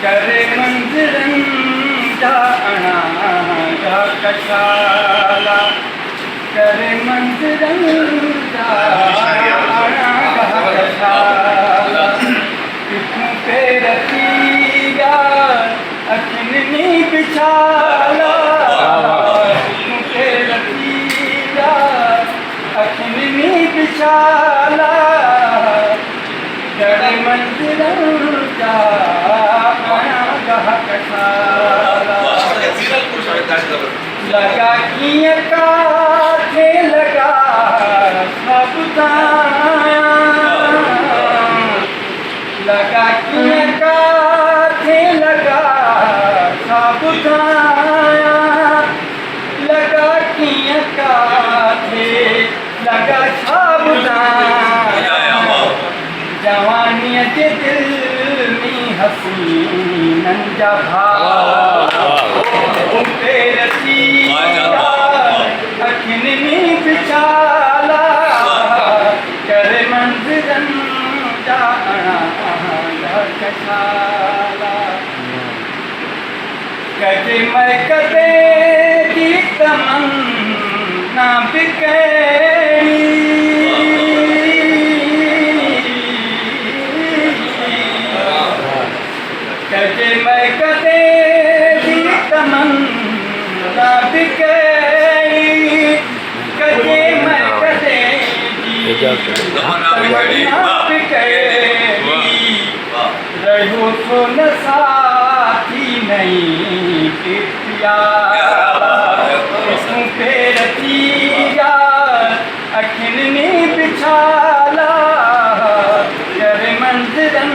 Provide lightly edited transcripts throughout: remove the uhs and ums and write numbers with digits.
करे मंज़िरन जाना जा कशाला करे मंज़िरन जाना जा कशाला कितों पे रखीगा अखिनी बिछाला कितों पे रखीगा अखिनी बिछाला करे मंज़िरन जाना जा कशाला लगा किया काठे लगा सबुताया लगा किया काठे लगा सबुताया लगा किया काठे लगा सबुताया जवानी के दिल में हसीनन जा भाव अखिनी बिछाला करे मंज़िरन जाना जा कशाला कदे मैं कदे की तमन्ना बिकेरी कदे मैं कदे की तमन्ना बिकेरी कदे मैं कदे की तमन्ना बिकेरी रहो तो न साथी नहीं प्यारा इसमें पे रखीगा अखिनी बिछाला करे मंज़िरन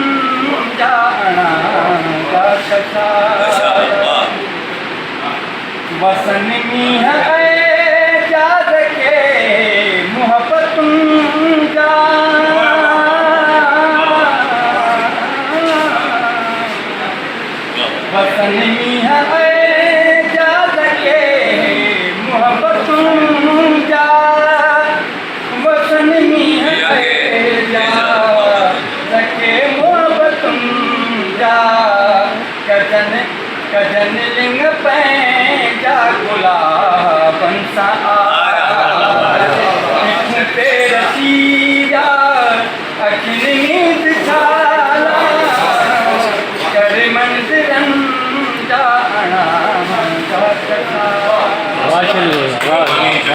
जाना जा कशाला वसन में है